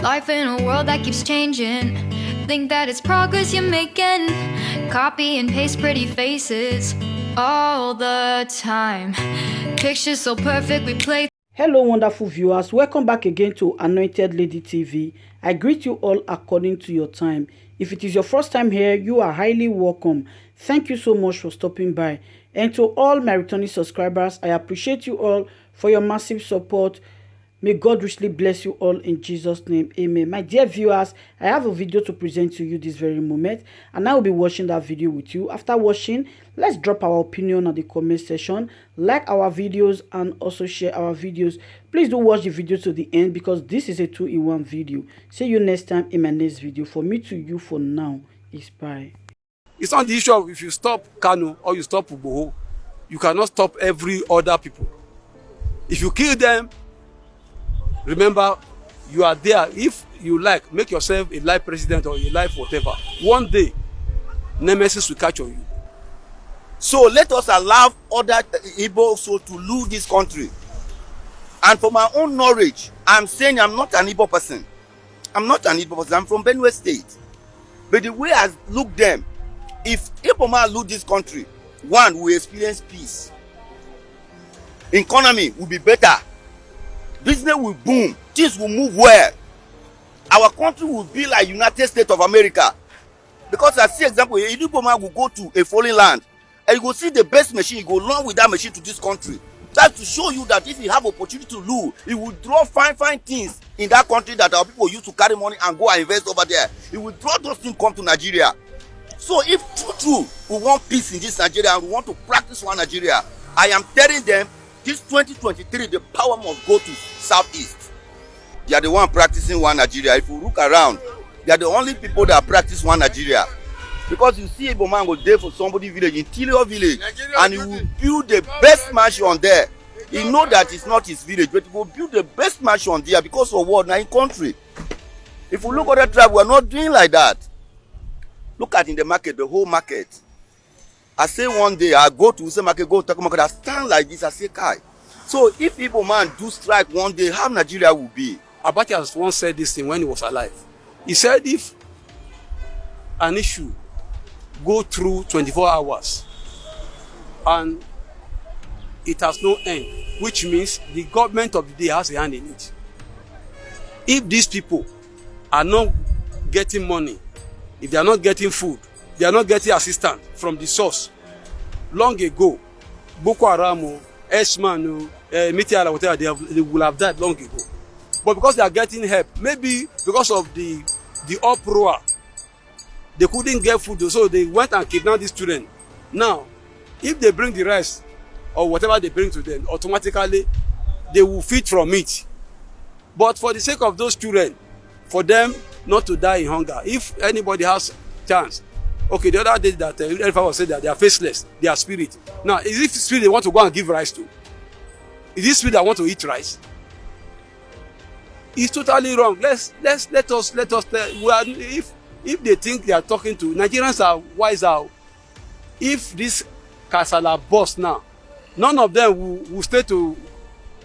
Life in a world that keeps changing. Think that it's progress you're making. Copy and paste pretty faces all the time. Pictures so perfect we play. Hello wonderful viewers, welcome back again to Anointed Lady TV. I greet you all according to your time. If it is your first time here, you are highly welcome. Thank you so much for stopping by. And to all my returning subscribers, I appreciate you all for your massive support. May God richly bless you all in Jesus' name. Amen. My dear viewers, I have a video to present to you this very moment, and I will be watching that video with you. After watching, let's drop our opinion on the comment section, like our videos, and also share our videos. Please do watch the video to the end because this is a 2-in-1 video. See you next time in my next video. For me to you for now is bye. It's not the issue of if you stop Kanu or you stop Igboho, you cannot stop every other people. If you kill them, remember, you are there. If you like, make yourself a life president or a life whatever. One day, nemesis will catch on you. So let us allow other Igbo also to lose this country. And for my own knowledge, I'm saying I'm not an Igbo person. I'm not an Igbo person. I'm from Benue State. But the way I look them, if Igbo man lose this country, one, we experience peace. Economy will be better. Business will boom. Things will move well. Our country will be like United States of America. Because I see example, a Igbo man will go to a foreign land and you go see the best machine, you go along with that machine to this country. That's to show you that if you have opportunity to lose, you will draw fine things in that country that our people use to carry money and go and invest over there. You will draw those things come to Nigeria. So if true, we want peace in this Nigeria and we want to practice one Nigeria, I am telling them, this 2023, the power must go to Southeast. They are the one practicing one Nigeria. If you look around, they are the only people that practice one Nigeria. Because you see Igbo man go there for somebody village, interior village, and he will build the best mansion there. He know that it's not his village, but he will build the best mansion there because of what? Now in country. If you look at the tribe, we are not doing like that. Look at in the market, the whole market. I say one day, I go to Use market, go to Tako market, I stand like this, I say, Kai. So if Igbo man do strike one day, how Nigeria will be? Abacha has once said this thing when he was alive. He said if an issue go through 24 hours and it has no end, which means the government of the day has a hand in it. If these people are not getting money, if they are not getting food, they are not getting assistance from the source, long ago, Boko Haram, Esman, Mitiara, whatever, they will have died long ago. But because they are getting help, maybe because of the uproar, they couldn't get food, so they went and kidnapped these children. Now, if they bring the rice or whatever they bring to them, automatically they will feed from it. But for the sake of those children, for them not to die in hunger, if anybody has chance, okay, the other day that Elfa was said that they are faceless, they are spirit. Now, is it spirit they want to go and give rice to? Is it spirit that want to eat rice? It's totally wrong. Let us. If they think they are talking to Nigerians are wiser. If this Kasala boss now, none of them will stay to.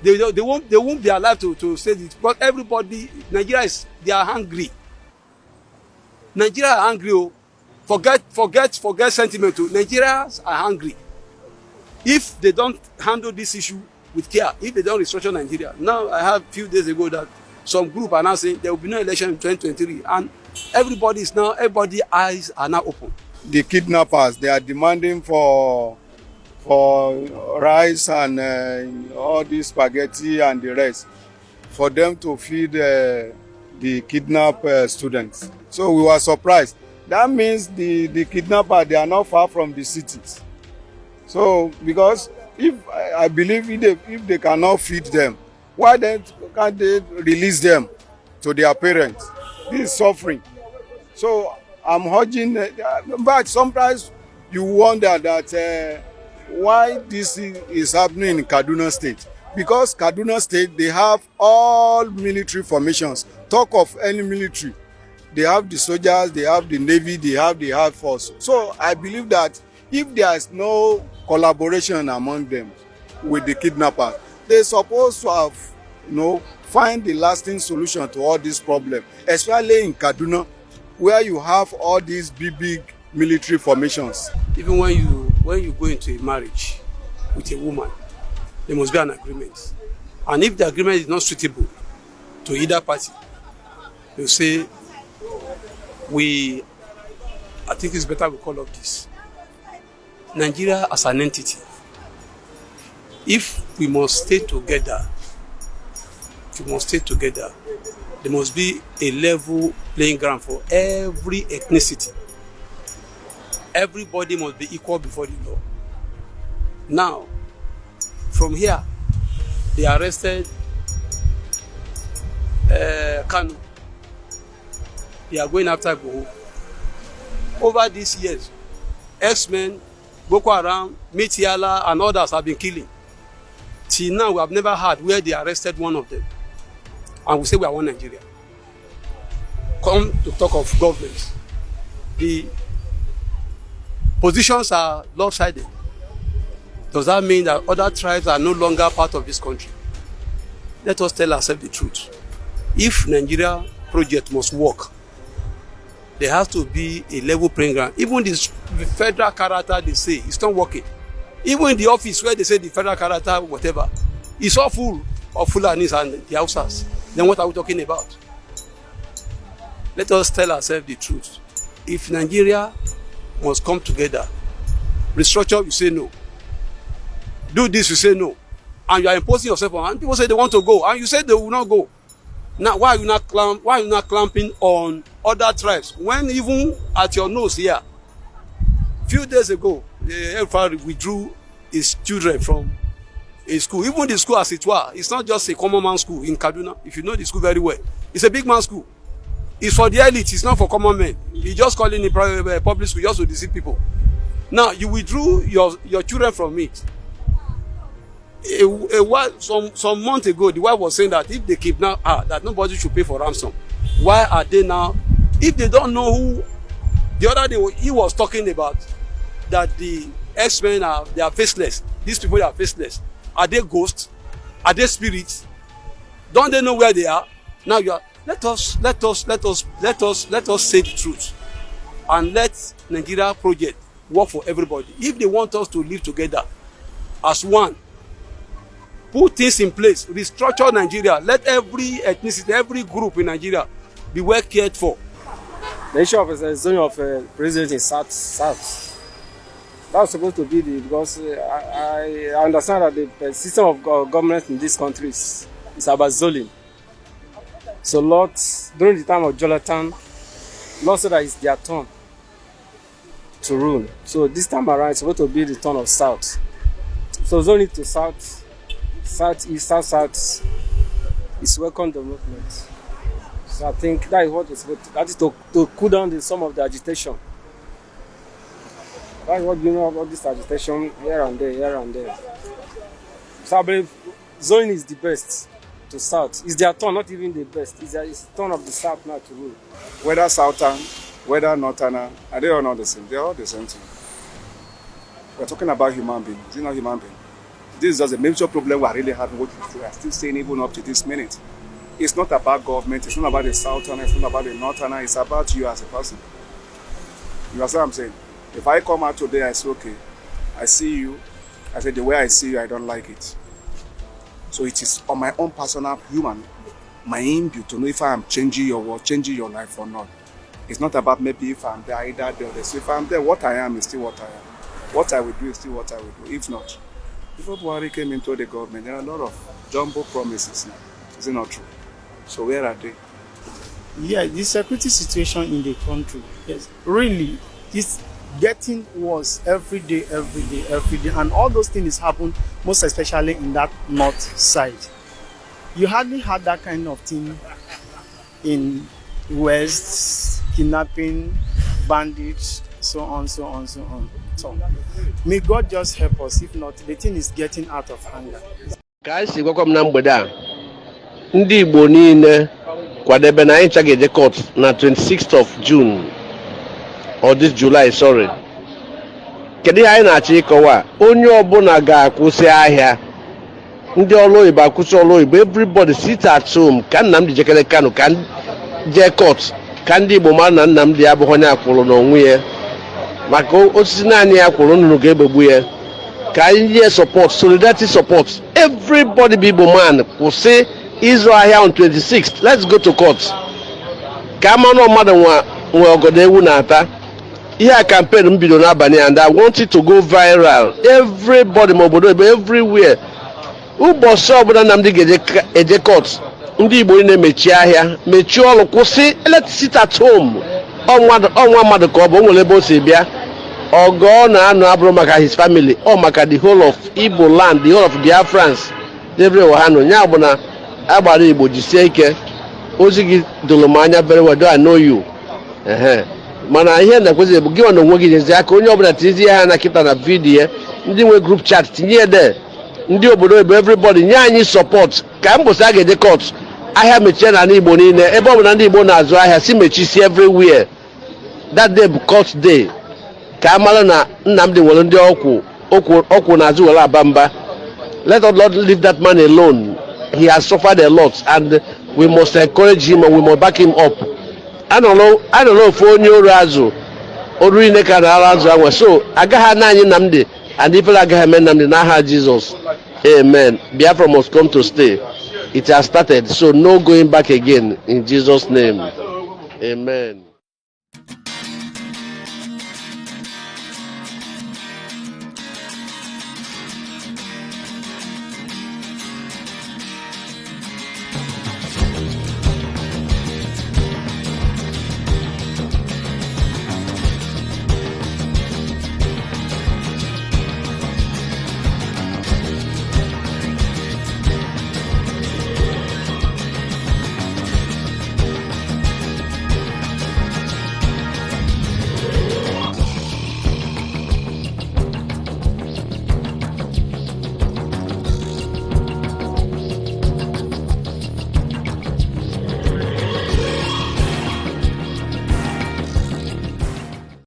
They won't be alive to say this. But everybody, they are hungry. Nigeria are hungry. Oh. Forget sentiment. Nigerians are hungry. If they don't handle this issue with care, if they don't restructure Nigeria. Now I have a few days ago that some group are now saying there will be no election in 2023, and everybody's eyes are now open. The kidnappers, they are demanding for rice and all this spaghetti and the rest for them to feed the kidnapped students. So we were surprised. That means the kidnapper, they are not far from the cities. So because I believe if they cannot feed them, why then can't they release them to their parents? This is suffering. So I'm urging, but sometimes you wonder that why this is happening in Kaduna State. Because Kaduna State, they have all military formations. Talk of any military. They have the soldiers, they have the Navy, they have the Air Force. So I believe that if there is no collaboration among them with the kidnappers, they're supposed to have find the lasting solution to all these problems, especially in Kaduna, where you have all these big military formations. Even when you go into a marriage with a woman, there must be an agreement. And if the agreement is not suitable to either party, they say, I think it's better we call off this. Nigeria as an entity, if we must stay together, there must be a level playing ground for every ethnicity. Everybody must be equal before the law. Now, from here, they arrested Kanu. They are going after Igboho. Over these years, X-Men, Boko Haram, Mitiala, and others have been killing. Till now, we have never heard where they arrested one of them. And we say we are one Nigeria. Come to talk of government. The positions are lopsided. Does that mean that other tribes are no longer part of this country? Let us tell ourselves the truth. If Nigeria project must work, there has to be a level playing ground. Even the federal character they say, it's not working. Even in the office where they say the federal character, whatever, it's all full of Fulanis and the Hausas. Then what are we talking about? Let us tell ourselves the truth. If Nigeria must come together, restructure, you say no. Do this, you say no. And you are imposing yourself on, and people say they want to go, and you say they will not go. Now, why are you not clamping on other tribes? When even at your nose here, few days ago, the FR withdrew his children from a school. Even the school as it were, it's not just a common man school in Kaduna. If you know the school very well, it's a big man school. It's for the elite, it's not for common men. You just calling it public school just to deceive people. Now, you withdrew your children from it. Some months ago, the wife was saying that if they kidnap her, that nobody should pay for ransom. Why are they now? If they don't know who, the other day he was talking about that the X-Men they are faceless. These people are faceless. Are they ghosts? Are they spirits? Don't they know where they are? Now let us say the truth, and let Nigeria project work for everybody. If they want us to live together as one, put things in place, restructure Nigeria. Let every ethnicity, every group in Nigeria be well cared for. The issue of the zoning of president in South. That's supposed to be because I understand that the system of government in this country is about zoning. So during the time of Jonathan, Lord said that it's their turn to rule. So this time around, it's supposed to be the turn of South. So zoning to South, Southeast, South is welcome development. So I think that is what is supposed to, that is to cool down some of the agitation. That's what you know about this agitation here and there. So I believe zoning is the best to South. It's their turn, not even the best. It's the turn of the South now to rule. Whether Southern, whether Northerner, are they all not the same? They're all the same thing. We're talking about human beings. Is it not human being? This is just a major problem we are really having. What we are still saying even up to this minute. It's not about government. It's not about the Southerner. It's not about the Northerner. It's about you as a person. You understand what I'm saying? If I come out today, I say, okay, I see you. I say, the way I see you, I don't like it. So it is on my own personal human, my input to know if I am changing your world, changing your life or not. It's not about maybe if I'm there, either there or there. So if I'm there, what I am is still what I am. What I will do is still what I will do. If not, before Buhari came into the government, there are a lot of jumbo promises now. Is it not true? So where are they? Yeah, the security situation in the country, yes, really, it's getting worse every day, and all those things happen most especially in that north side. You hardly had that kind of thing in west, kidnapping, bandits, so on. So may God just help us. If not, the thing is getting out of hand. Ka anyị si gwakwa m na mgbede a, ndị Igbo niile kwadebe na anyị ga-eje court na 26th of June or this July, sorry. Kedu ihe anyị na-achọ ịkọwa? Onye ọbụla ga-akwụsị ahịa ndị ọrụ oyibo akwụsị ọrụ oyibo everybody sit at home ka Nnamdi jekere Kano ka jee court ka ndị Igbo mara na Nnamdi abụghị onye akwụrụ n'onwe ya maka osisi naanị ya kwụrụ nnụnụ ga-egbegbu ya ka anyị nye support solidarity support everybody bụ Igbo man kwụsị ịzụ ahịa on 26th let's go to court ka amanụ mmadụ nwe ọgọdọ ewu na-ata ihe a campaign m bido n'abalị and I want it to go viral everybody ma obodo ebe everywhere ụbọchị ọbụla Nnamdi ga-eje court ndị Igbo na-emechi ahịa mechie ọrụ kwụsị let's sit at home ọnwa mmadụ ka ọ bụ o nwere ebe o si bịa ọgọ ọ na-anọ abụrụ maka his family ọ maka the whole of Igbo land the whole of Biafrans everywhere ha nọ nya bụ na agbara Igbo jisie ike ozi gị doro m anya very well I know you mana ihe na-ekwezi bụ gị na onwe gị nyezi aka onye ọbụla tizie ha na kịta na vidiyo ndị nwe group chat tinye ede ndị obodo ebe everybody nye anyị support ka mbọsị a ga-eje court ahịa mechie na Igbo niile ebe ọ bụ na ndị Igbo na-azụ ahịa si mechisi everywhere that day bụ court day ka a mara na Nnamdi nwere ndị ọkwụ na-azụ were aba mba let us not leave that man alone he has suffered a lot and we must encourage him and we must back him up anọrọ ofu onye oru azụ oru ine ka na-arụ azụ anwa so agaghị na anyị Nnamdi and ifere agaghị eme Nnamdi n'aha Jesus amen Biafra must come to stay it has started so no going back again in Jesus name amen.